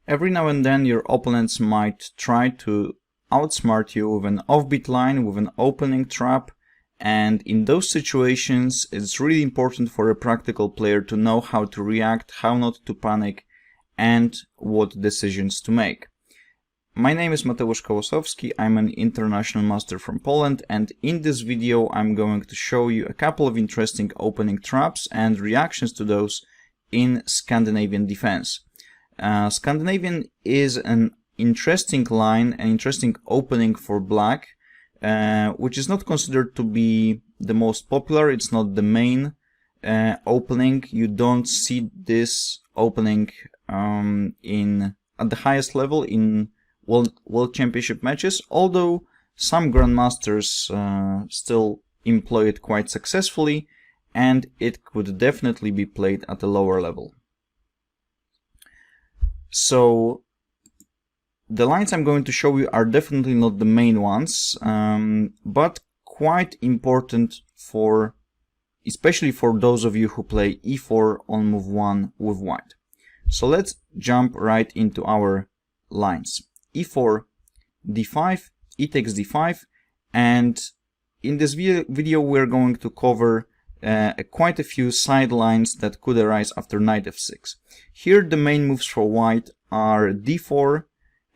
Every now and then your opponents might try to outsmart you with an offbeat line, with an opening trap, and in those situations it's really important for a practical player to know how to react, how not to panic, and what decisions to make. My name is Mat Kolosowski, I'm an international master from Poland, and in this video I'm going to show you a couple of interesting opening traps and reactions to those in Scandinavian Defense. Scandinavian is an interesting line, an interesting opening for black, which is not considered to be the most popular. It's not the main opening. You don't see this opening at the highest level in World Championship matches, although some grandmasters still employ it quite successfully, and it could definitely be played at a lower level. So the lines I'm going to show you are definitely not the main ones, but quite important especially for those of you who play e4 on move 1 with white. So let's jump right into our lines. e4, d5, e takes d5, and in this video we're going to cover quite a few side lines that could arise after knight f6. Here the main moves for white are d4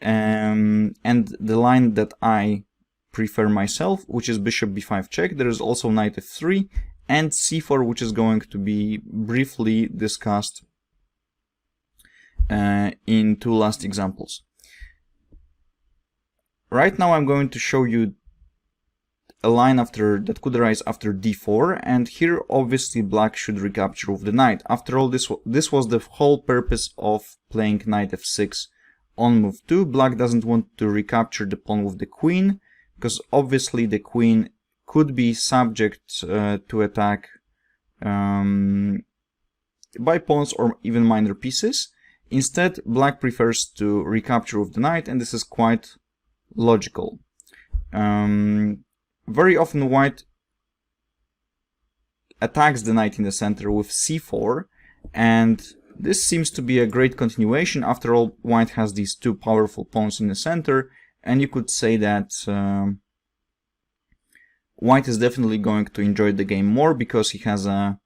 and the line that I prefer myself, which is bishop b5 check. There is also knight f3 and c4, which is going to be briefly discussed in two last examples. Right now I'm going to show you a line that could arise after d4, and here obviously black should recapture with the knight. After all, this was the whole purpose of playing knight f6 on move 2. Black doesn't want to recapture the pawn with the queen, because obviously the queen could be subject to attack by pawns or even minor pieces. Instead, black prefers to recapture with the knight, and this is quite logical. Very often white attacks the knight in the center with c4, and this seems to be a great continuation. After all, white has these two powerful pawns in the center, and you could say that white is definitely going to enjoy the game more because he has a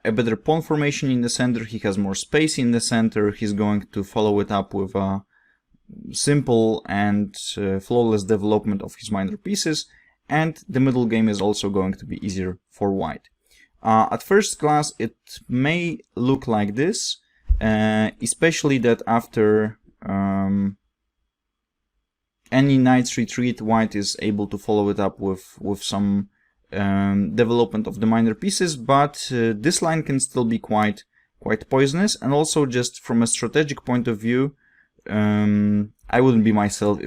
better pawn formation in the center, he has more space in the center, he's going to follow it up with a simple and flawless development of his minor pieces, and the middle game is also going to be easier for white. At first glance it may look like this, especially that after any knight's retreat white is able to follow it up with some development of the minor pieces, but this line can still be quite poisonous, and also just from a strategic point of view, I wouldn't be myself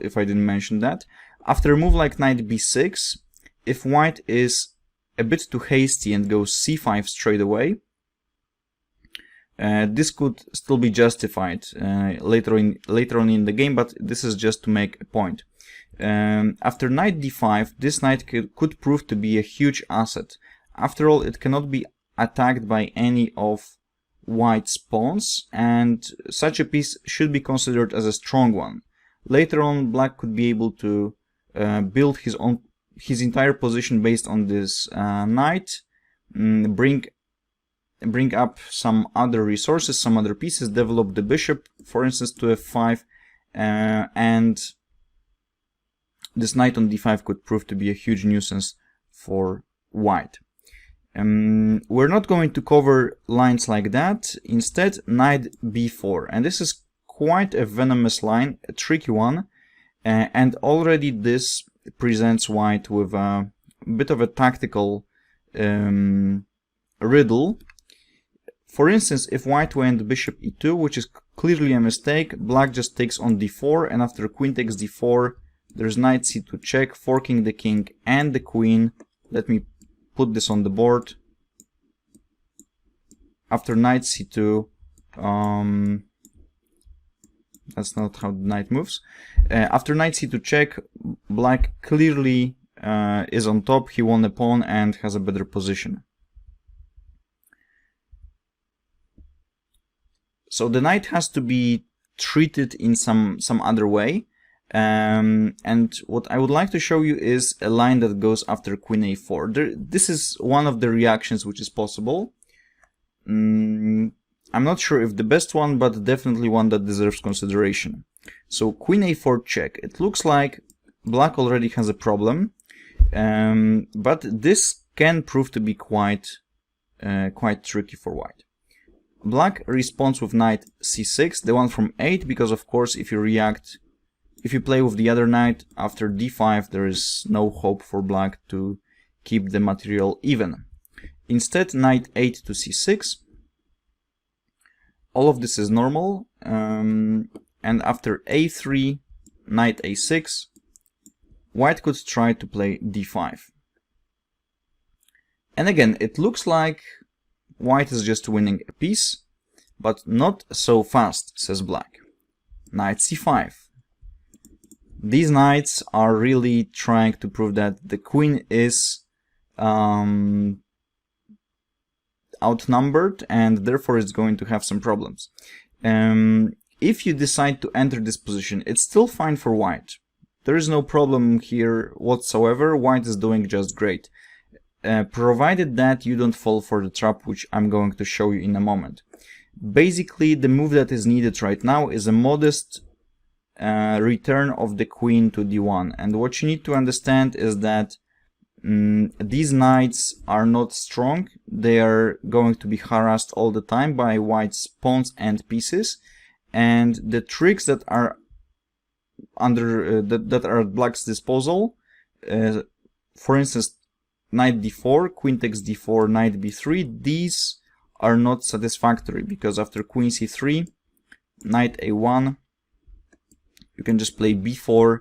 if I didn't mention that. After a move like knight b6, if white is a bit too hasty and goes c5 straight away, this could still be justified later on in the game, but this is just to make a point. After knight d5, this knight could prove to be a huge asset. After all, it cannot be attacked by any of white's pawns, and such a piece should be considered as a strong one. Later on, black could be able to build his entire position based on this knight, bring up some other resources, some other pieces, develop the bishop, for instance, to f5, and this knight on d5 could prove to be a huge nuisance for white. We're not going to cover lines like that. Instead, knight b4, and this is quite a venomous line, a tricky one, and already this presents white with a bit of a tactical riddle. For instance, if white went bishop e2, which is clearly a mistake, black just takes on d4, and after queen takes d4, there's knight c2 check, forking the king and the queen. Let me put this on the board. After knight c2, that's not how the knight moves. After knight c2 check, black clearly is on top, he won a pawn and has a better position. So the knight has to be treat it in some other way. And what I would like to show you is a line that goes after queen a4. This is one of the reactions which is possible. I'm not sure if the best one, but definitely one that deserves consideration. So queen a4 check. It looks like black already has a problem, but this can prove to be quite tricky for white. Black responds with knight c6, the one from 8, because of course if you play with the other knight after d5, there is no hope for black to keep the material even. Instead, knight 8 to c6. All of this is normal, and after a3, knight a6, white could try to play d5. And again, it looks like white is just winning a piece, but not so fast, says black. Knight c5. These knights are really trying to prove that the queen is outnumbered, and therefore it's going to have some problems. If you decide to enter this position, it's still fine for white. There is no problem here whatsoever. White is doing just great, provided that you don't fall for the trap, which I'm going to show you in a moment. Basically, the move that is needed right now is a modest return of the queen to d1, and what you need to understand is that these knights are not strong. They are going to be harassed all the time by white's pawns and pieces, and the tricks that are that are at black's disposal, for instance, knight d4, queen takes d4, knight b3, these are not satisfactory, because after queen c3, knight a1, you can just play b4,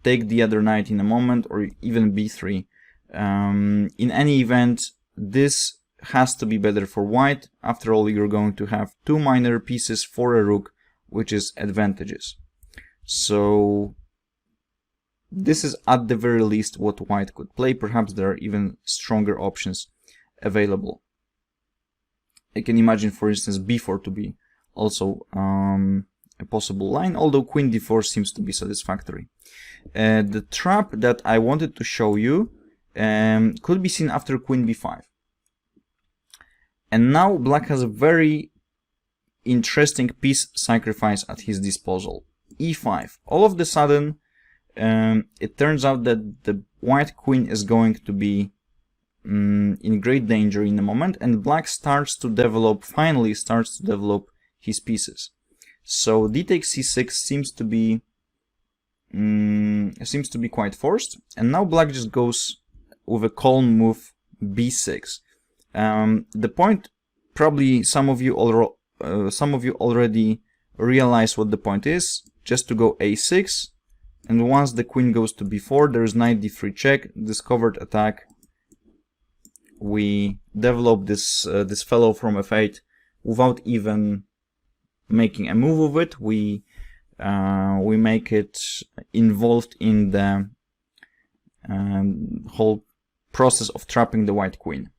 take the other knight in a moment, or even b3. In any event, this has to be better for white. After all, you're going to have two minor pieces for a rook, which is advantageous. So this is at the very least what white could play. Perhaps there are even stronger options available. I can imagine, for instance, b4 to be also a possible line, although queen d4 seems to be satisfactory. The trap that I wanted to show you could be seen after queen b5. And now black has a very interesting piece sacrifice at his disposal. e5. All of a sudden, it turns out that the white queen is going to be in great danger in a moment, and black finally starts to develop his pieces. So d takes c6 seems to be quite forced, and now black just goes with a calm move b6. The point, probably some of you already realize what the point is. Just to go a6, and once the queen goes to b4, there is knight d3 check, discovered attack. We develop this fellow from f8 without even making a move with it. We make it involved in the whole process of trapping the white queen.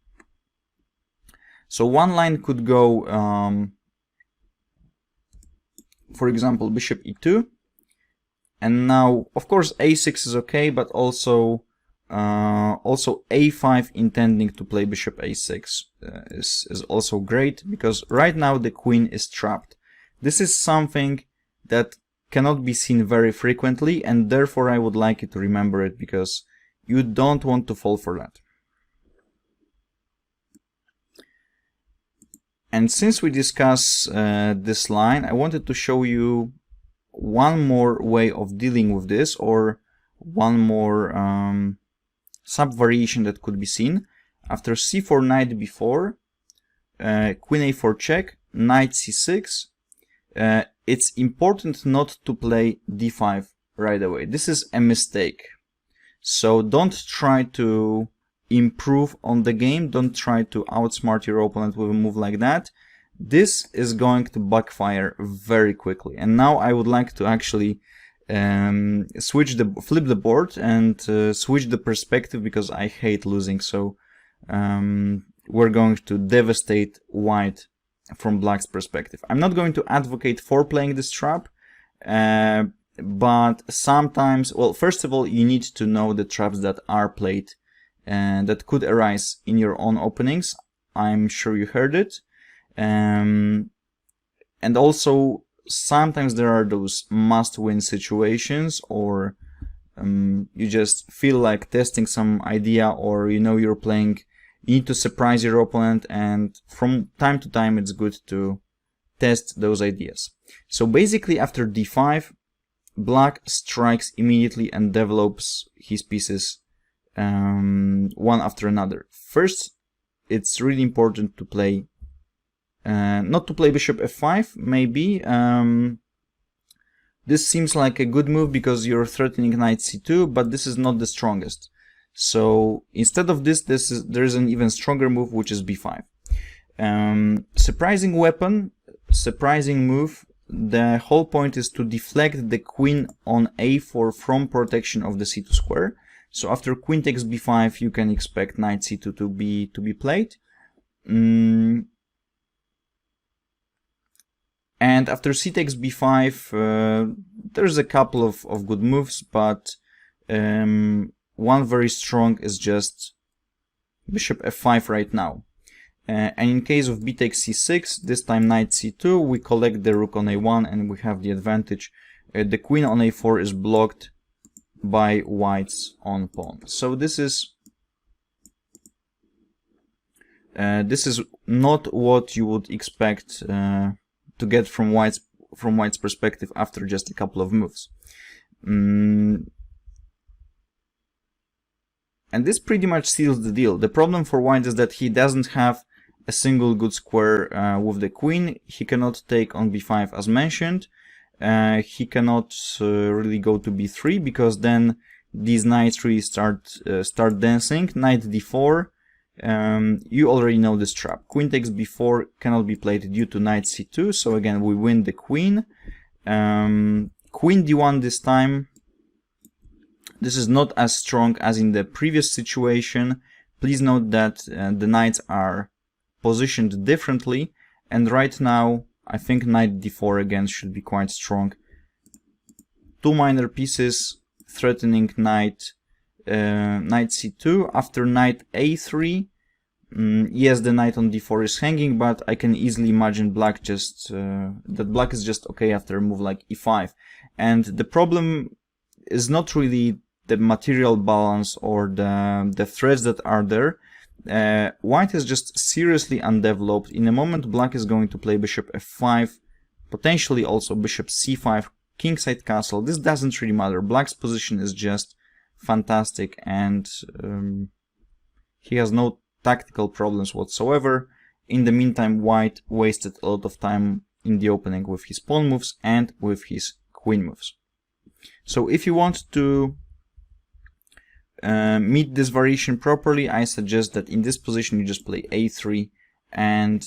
So one line could go, for example, bishop e2, and now of course a6 is okay, but also a5 intending to play bishop a6 is also great, because right now the queen is trapped. This is something that cannot be seen very frequently, and therefore I would like you to remember it, because you don't want to fall for that. And since we discuss this line, I wanted to show you one more way of dealing with this, or one more sub-variation that could be seen. After c4, knight b4, queen a4 check, knight c6, it's important not to play d5 right away. This is a mistake. So don't try to improve on the game, don't try to outsmart your opponent with a move like that. This is going to backfire very quickly. And now I would like to actually flip the board and switch the perspective, because I hate losing. So we're going to devastate white from black's perspective. I'm not going to advocate for playing this trap, but sometimes, well, first of all, you need to know the traps that are played and that could arise in your own openings. I'm sure you heard it. And also, sometimes there are those must-win situations, or you just feel like testing some idea, or you know you're playing, you need to surprise your opponent, and from time to time it's good to test those ideas. So basically after d5, black strikes immediately and develops his pieces one after another. First, it's really important to play, not to play bishop f5, maybe. This seems like a good move because you're threatening knight c2, but this is not the strongest. So instead of this, there's an even stronger move, which is b5. Surprising weapon, surprising move. The whole point is to deflect the queen on a4 from protection of the c2 square. So after queen takes b5, you can expect knight c2 to be played. And after c takes b5, there's a couple of good moves, but one very strong is just bishop f5 right now. And in case of b takes c6, this time knight c2, we collect the rook on a1 and we have the advantage. The queen on a4 is blocked by white's on pawn. So this is not what you would expect to get from white's perspective after just a couple of moves. And this pretty much seals the deal. The problem for white is that he doesn't have a single good square with the queen. He cannot take on b5 as mentioned. He cannot really go to b3 because then these knights really start dancing. Knight d4. You already know this trap. Queen takes b4 cannot be played due to knight c2. So again, we win the queen. Queen d1 this time. This is not as strong as in the previous situation. Please note that the knights are positioned differently, and right now I think knight d4 again should be quite strong. Two minor pieces threatening knight c2. After knight a3, yes, the knight on d4 is hanging, but I can easily imagine black just that black is just okay after a move like e5. And the problem is not really the material balance or the threats that are there. White is just seriously undeveloped. In a moment, black is going to play bishop f5, potentially also bishop c5, kingside castle. This doesn't really matter. Black's position is just fantastic, and he has no tactical problems whatsoever. In the meantime, white wasted a lot of time in the opening with his pawn moves and with his queen moves. So if you want to meet this variation properly, I suggest that in this position you just play a3 and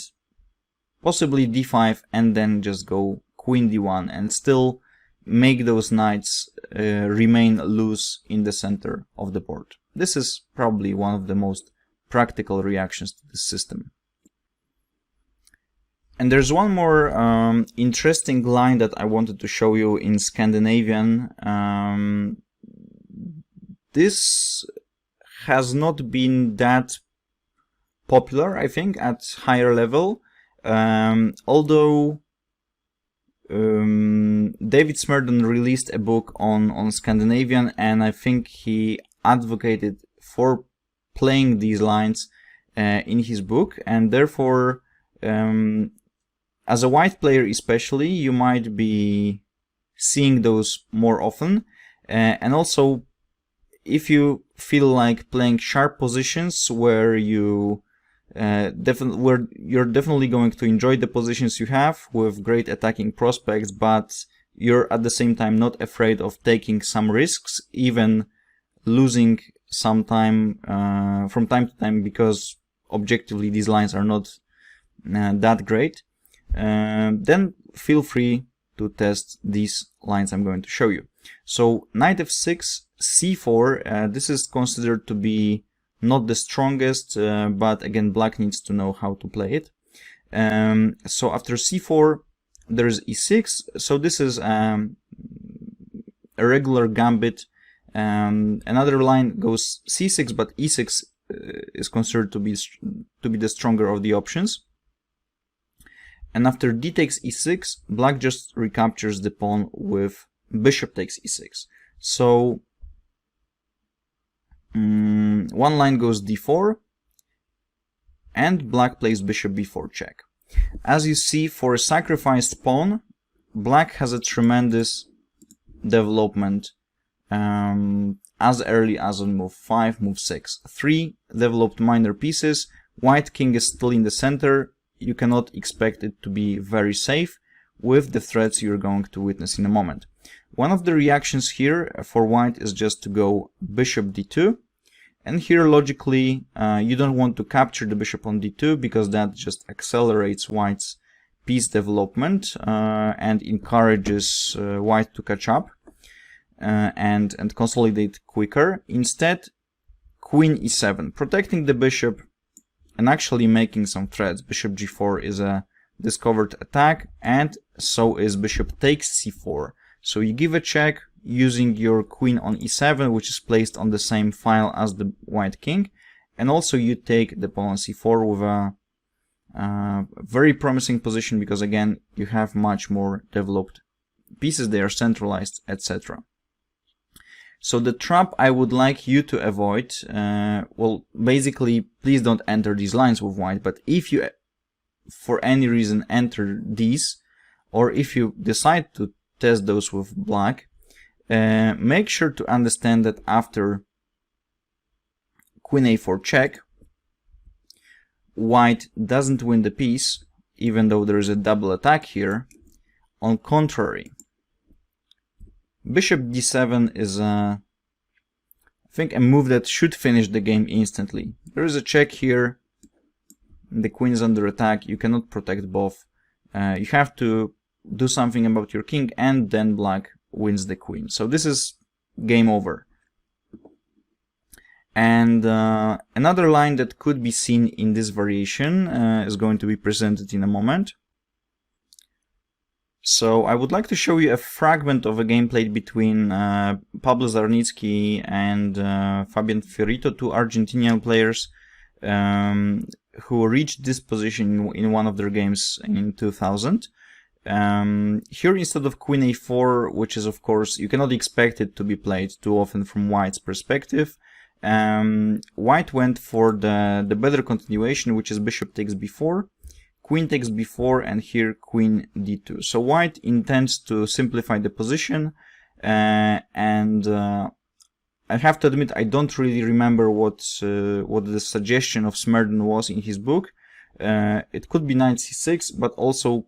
possibly d5 and then just go queen d1 and still make those knights remain loose in the center of the board. This is probably one of the most practical reactions to this system. And there's one more interesting line that I wanted to show you in Scandinavian. This has not been that popular, I think, at higher level. Although David Smerdon released a book on Scandinavian, and I think he advocated for playing these lines in his book, and therefore, as a white player especially, you might be seeing those more often. And also, if you feel like playing sharp positions where you're definitely going to enjoy the positions you have with great attacking prospects, but you're at the same time not afraid of taking some risks, even losing some time from time to time, because objectively these lines are not that great, then feel free to test these lines I'm going to show you. So knight f6, c4, this is considered to be not the strongest, but again black needs to know how to play it. So after c4 there's e6, so this is a regular gambit. Another line goes c6, but e6 is considered to be the stronger of the options. And after d takes e6, black just recaptures the pawn with bishop takes e6. So one line goes d4, and black plays bishop b4 check. As you see, for a sacrificed pawn, black has a tremendous development as early as on move 5, move 6. 3 developed minor pieces. White king is still in the center. You cannot expect it to be very safe with the threats you're going to witness in a moment. One of the reactions here for white is just to go bishop d2. And here logically you don't want to capture the bishop on d2 because that just accelerates white's piece development and encourages white to catch up and consolidate quicker. Instead, queen e7, protecting the bishop and actually making some threats. Bishop g4 is a discovered attack, and so is bishop takes c4. So you give a check using your queen on e7, which is placed on the same file as the white king, and also you take the pawn on c4 with a very promising position because again you have much more developed pieces, they are centralized, etc. So the trap I would like you to avoid, well, basically, please don't enter these lines with white, but if you, for any reason, enter these, or if you decide to test those with black, make sure to understand that after queen a4 check, white doesn't win the piece, even though there is a double attack here. On contrary, bishop d7 is I think a move that should finish the game instantly. There is a check here, the queen is under attack, you cannot protect both. You have to do something about your king, and then black wins the queen. So this is game over. And another line that could be seen in this variation is going to be presented in a moment. So I would like to show you a fragment of a game played between Pablo Zarnitsky and Fabian Fiorito, two Argentinian players who reached this position in one of their games in 2000. Here, instead of queen a4, which is of course, you cannot expect it to be played too often from white's perspective, white went for the better continuation, which is bishop takes b4, queen takes b4, and here queen d2. So white intends to simplify the position, and I have to admit I don't really remember what the suggestion of Smerdon was in his book. It could be knight c6, but also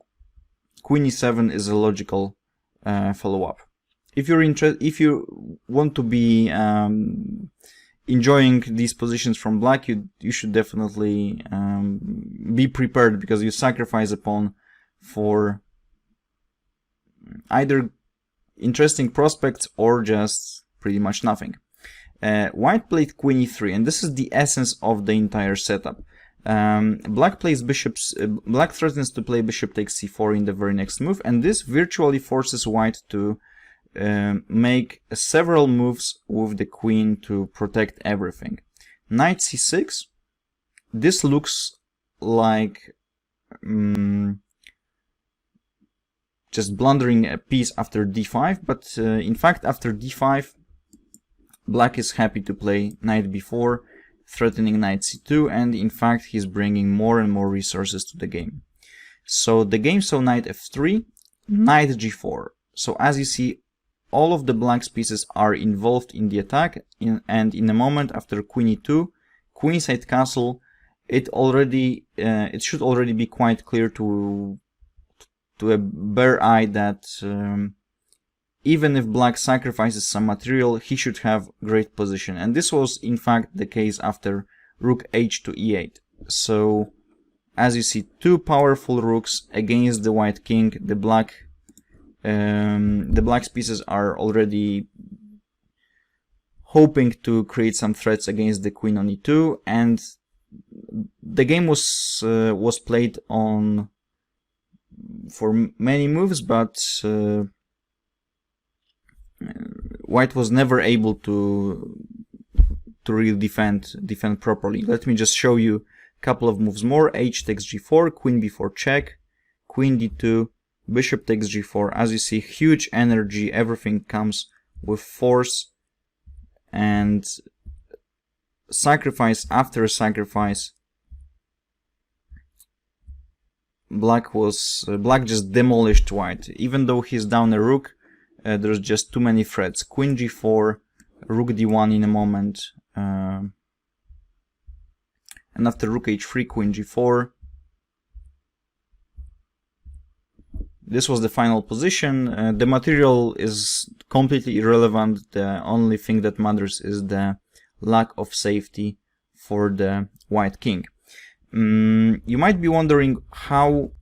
queen e7 is a logical follow-up. If you want to be enjoying these positions from black, you should definitely be prepared, because you sacrifice a pawn for either interesting prospects or just pretty much nothing. White played queen e3, and this is the essence of the entire setup. Black plays black threatens to play bishop takes c4 in the very next move, and this virtually forces white to make several moves with the queen to protect everything. Knight c6, this looks like just blundering a piece after d5, but in fact after d5 black is happy to play knight b4, threatening knight c2, and in fact he's bringing more and more resources to the game. So the game saw knight f3, knight g4. So as you see, all of the black's pieces are involved in the attack, and in a moment after queen e2, queenside castle, it should already be quite clear to a bare eye that even if black sacrifices some material, he should have great position. And this was in fact the case after rook h to e8. So as you see, two powerful rooks against the white king. The black's pieces are already hoping to create some threats against the queen on e2, and the game was played on for many moves, but white was never able to really defend properly. Let me just show you a couple of moves more. H takes g4, queen b4 check, queen d2, bishop takes g4. As you see, huge energy, everything comes with force, and sacrifice after sacrifice. Black just demolished white. Even though he's down a rook, there's just too many threats. Queen g4, rook d1 in a moment, and after rook h3, queen g4. This was the final position. The material is completely irrelevant. The only thing that matters is the lack of safety for the white king. You might be wondering how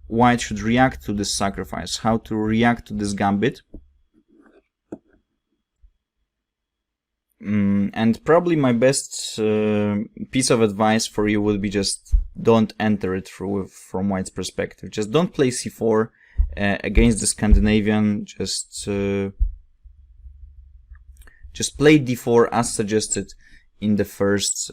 white should react to this sacrifice, how to react to this gambit. And probably my best piece of advice for you would be just don't enter it through from white's perspective. Just don't play c4 against the Scandinavian. Just play d4 as suggested in the first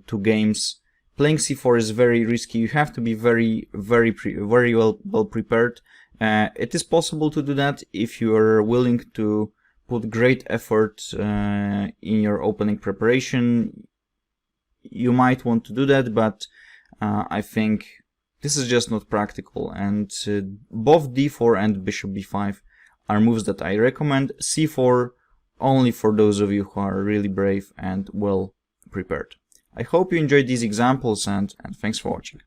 2 games. Playing c4 is very risky. You have to be very well prepared. It is possible to do that if you are willing to put great effort in your opening preparation. You might want to do that, but I think this is just not practical. And both d4 and bishop b5 are moves that I recommend. c4 only for those of you who are really brave and well prepared. I hope you enjoyed these examples, and thanks for watching.